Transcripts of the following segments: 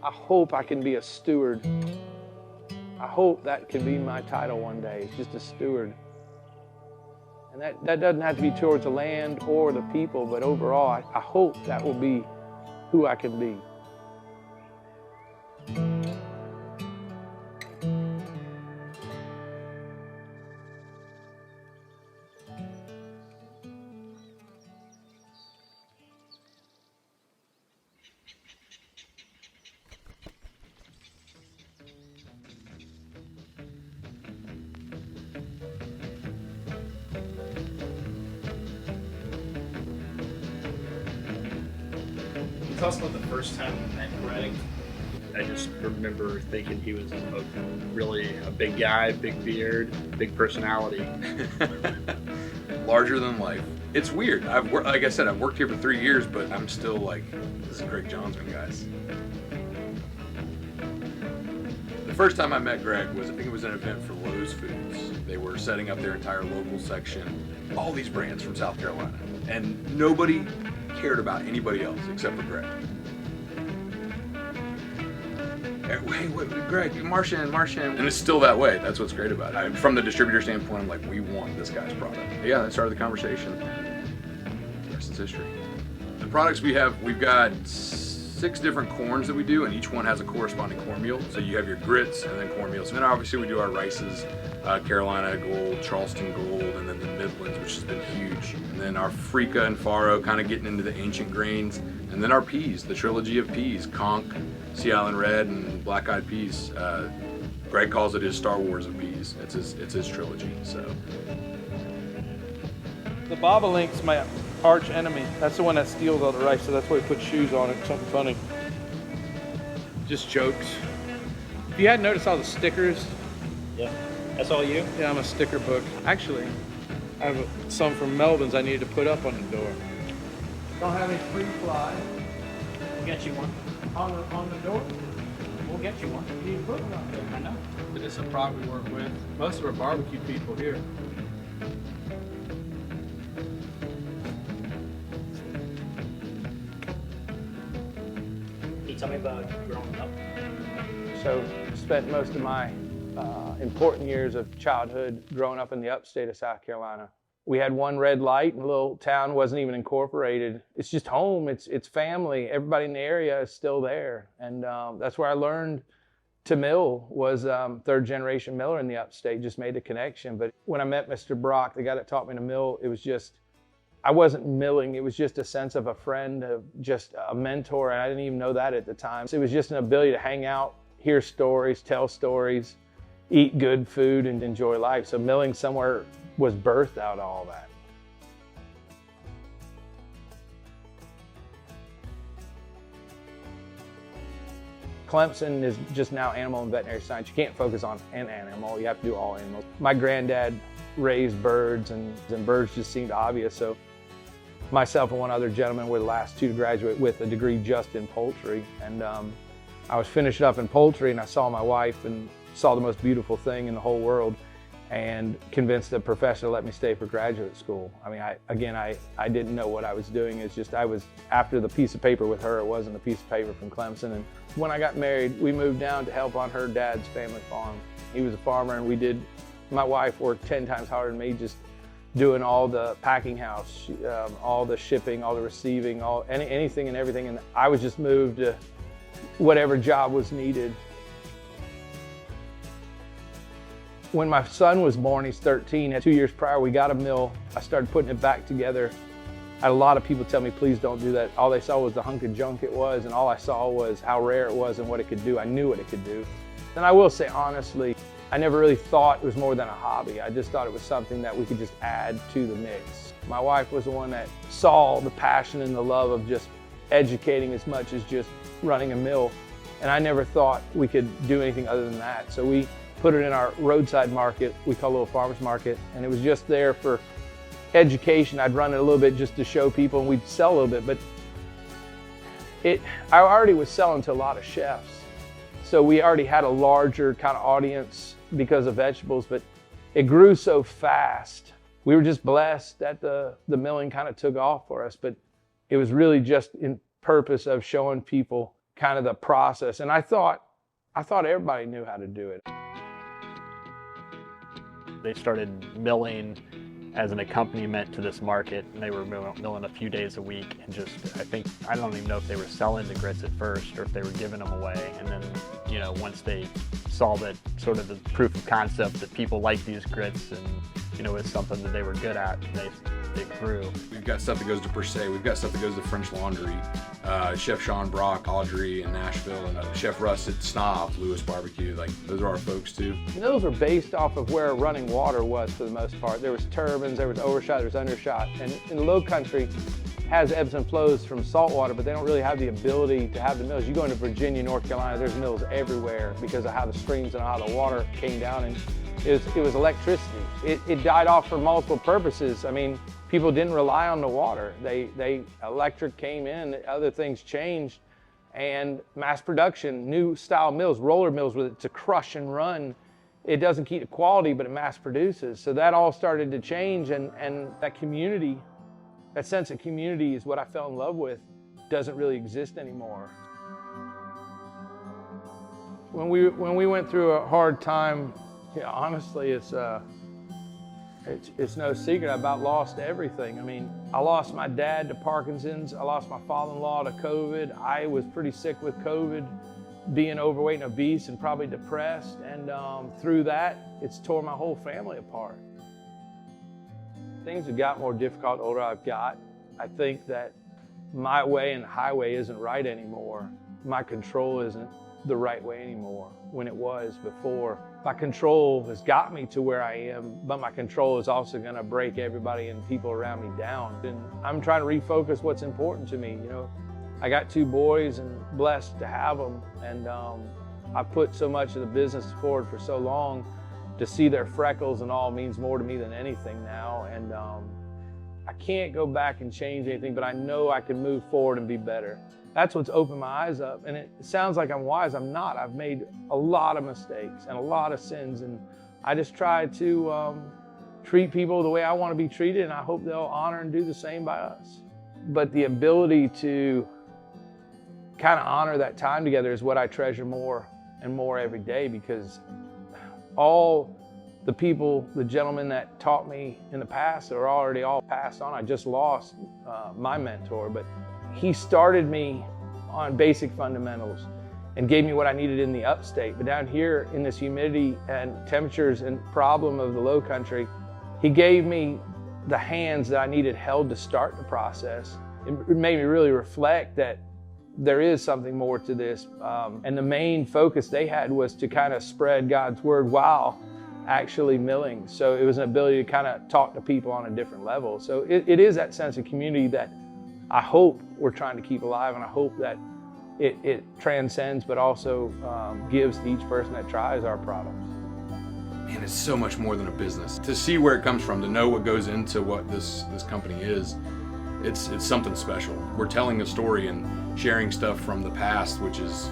I hope I can be a steward. I hope that can be my title one day, just a steward. And that doesn't have to be towards the land or the people, but overall, I hope that will be who I can be. Tell us about the first time you met Greg. I just remember thinking he was really a big guy, big beard, big personality. Larger than life. It's weird. Like I said, I've worked here for 3 years, but I'm still like, this is Greg Johnsman, guys. The first time I met Greg was, I think it was an event for Lowe's Foods. They were setting up their entire local section, all these brands from South Carolina, and nobody cared about anybody else except for Greg. Wait, Greg, Marsh Hen. And it's still that way. That's what's great about it. From the distributor standpoint, I'm like, we want this guy's product. Yeah, that started the conversation. The rest is history. The products we have, we've got 6 different corns that we do, and each one has a corresponding cornmeal. So you have your grits and then cornmeal. So then obviously we do our rices, Carolina Gold, Charleston Gold, and then the Midlands, which has been huge. And then our Freekeh and Faro, kind of getting into the ancient grains. And then our peas, the trilogy of peas, conch, Sea Island Red, and black eyed peas. Greg calls it his Star Wars of peas. It's his trilogy. So The bobolink's my arch enemy. That's the one that steals all the rice, so that's why he puts shoes on it, something funny. Just jokes. If you hadn't noticed all the stickers. Yeah. That's all you? Yeah, I'm a sticker book. Actually, I have some from Melvin's I needed to put up on the door. Don't have any free fly We'll get you one. on the door. We'll get you one. You put one up there. I know. But it's a product we work with. Most of our barbecue people here. Can you tell me about growing up? So spent most of my important years of childhood growing up in the upstate of South Carolina. We had one red light in a little town, wasn't even incorporated. It's just home, it's family. Everybody in the area is still there. And that's where I learned to mill, was third generation miller in the upstate, just made the connection. But when I met Mr. Brock, the guy that taught me to mill, it was just, I wasn't milling, it was just a sense of a friend, of just a mentor, and I didn't even know that at the time. So it was just an ability to hang out, hear stories, tell stories, eat good food, and enjoy life. So milling somewhere was birthed out of all that. Clemson is just now animal and veterinary science. You can't focus on an animal, you have to do all animals. My granddad raised birds, and birds just seemed obvious. So myself and one other gentleman were the last 2 to graduate with a degree just in poultry. And I was finishing up in poultry, and I saw my wife and saw the most beautiful thing in the whole world, and convinced the professor to let me stay for graduate school. I mean, I didn't know what I was doing. It's just, I was after the piece of paper with her. It wasn't a piece of paper from Clemson. And when I got married, we moved down to help on her dad's family farm. He was a farmer, and my wife worked 10 times harder than me, just doing all the packing house, all the shipping, all the receiving, anything and everything. And I was just moved to whatever job was needed. When my son was born, he's 13, 2 years prior, we got a mill. I started putting it back together. I had a lot of people tell me, please don't do that. All they saw was the hunk of junk it was, and all I saw was how rare it was and what it could do. I knew what it could do. And I will say, honestly, I never really thought it was more than a hobby. I just thought it was something that we could just add to the mix. My wife was the one that saw the passion and the love of just educating as much as just running a mill. And I never thought we could do anything other than that. So we put it in our roadside market, we call it a little farmer's market, and it was just there for education. I'd run it a little bit just to show people, and we'd sell a little bit, but I already was selling to a lot of chefs. So we already had a larger kind of audience because of vegetables, but it grew so fast. We were just blessed that the milling kind of took off for us, but it was really just in purpose of showing people kind of the process. And I thought everybody knew how to do it. They started milling as an accompaniment to this market, and they were milling a few days a week, and just, I don't even know if they were selling the grits at first or if they were giving them away. And then, you know, once they saw that sort of the proof of concept that people like these grits and, you know, it's something that they were good at, they grew. We've got stuff that goes to Per Se, we've got stuff that goes to French Laundry, Chef Sean Brock, Audrey in Nashville, and Chef Russ at Snob, Lewis Barbecue. Like, those are our folks too. Mills are based off of where running water was for the most part. There was turbines, there was overshot, there was undershot. And in the Lowcountry has ebbs and flows from salt water, but they don't really have the ability to have the mills. You go into Virginia, North Carolina, there's mills everywhere because of how the streams and how the water came down. And it was electricity. It died off for multiple purposes. I mean, people didn't rely on the water. Electric came in, other things changed, and mass production, new style mills, roller mills with it to crush and run. It doesn't keep the quality, but it mass produces. So that all started to change, and that community, that sense of community is what I fell in love with, doesn't really exist anymore. When we went through a hard time, yeah, honestly, it's no secret. I about lost everything. I mean, I lost my dad to Parkinson's. I lost my father-in-law to COVID. I was pretty sick with COVID, being overweight and obese and probably depressed. And through that, it's tore my whole family apart. Things have got more difficult the older I've got. I think that my way and the highway isn't right anymore. My control isn't the right way anymore when it was before. My control has got me to where I am, but my control is also going to break everybody and people around me down. And I'm trying to refocus what's important to me. You know, I got 2 boys and blessed to have them, and I put so much of the business forward for so long. To see their freckles and all means more to me than anything now. And I can't go back and change anything, but I know I can move forward and be better. That's what's opened my eyes up. And it sounds like I'm wise. I'm not. I've made a lot of mistakes and a lot of sins. And I just try to treat people the way I want to be treated. And I hope they'll honor and do the same by us. But the ability to kind of honor that time together is what I treasure more and more every day, because all the people, the gentlemen that taught me in the past are already all passed on. I just lost my mentor, but he started me on basic fundamentals and gave me what I needed in the Upstate. But down here in this humidity and temperatures and problem of the Lowcountry, he gave me the hands that I needed held to start the process. It made me really reflect that there is something more to this. And the main focus they had was to kind of spread God's word while actually milling. So it was an ability to kind of talk to people on a different level. So it is that sense of community that I hope we're trying to keep alive, and I hope that it transcends, but also gives to each person that tries our products. Man, it's so much more than a business. To see where it comes from, to know what goes into what this company is, it's something special. We're telling a story and sharing stuff from the past, which is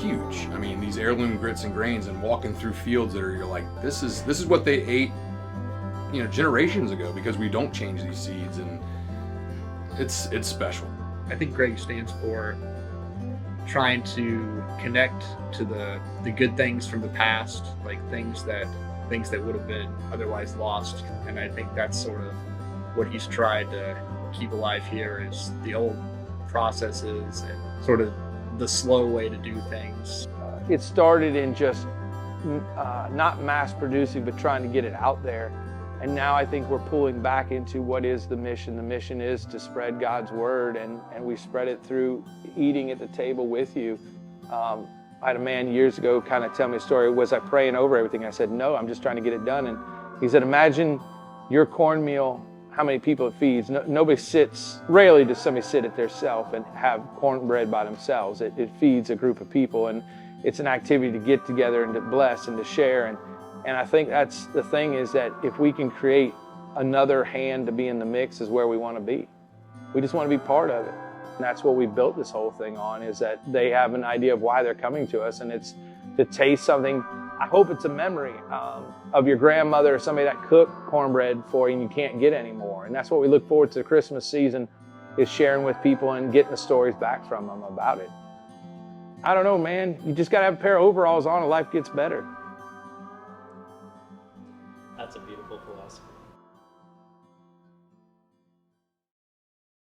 huge. I mean, these heirloom grits and grains, and walking through fields that you're like, this is what they ate, you know, generations ago, because we don't change these seeds, and it's special. I think Greg stands for trying to connect to the good things from the past, like things that would have been otherwise lost. And I think that's sort of what he's tried to keep alive here, is the old processes and sort of the slow way to do things. It started in just not mass producing, but trying to get it out there. And now I think we're pulling back into what is the mission. The mission is to spread God's word, and we spread it through eating at the table with you. I had a man years ago kind of tell me a story. Was I praying over everything? I said, no, I'm just trying to get it done. And he said, imagine your cornmeal, how many people it feeds. Nobody sits, rarely does somebody sit at their self and have cornbread by themselves. It feeds a group of people, and it's an activity to get together and to bless and to share. And I think that's the thing, is that if we can create another hand to be in the mix is where we want to be. We just want to be part of it. And that's what we built this whole thing on, is that they have an idea of why they're coming to us, and it's to taste something. I hope it's a memory of your grandmother or somebody that cooked cornbread for you and you can't get anymore. And that's what we look forward to the Christmas season, is sharing with people and getting the stories back from them about it. I don't know, man. You just gotta have a pair of overalls on and life gets better. That's a beautiful philosophy.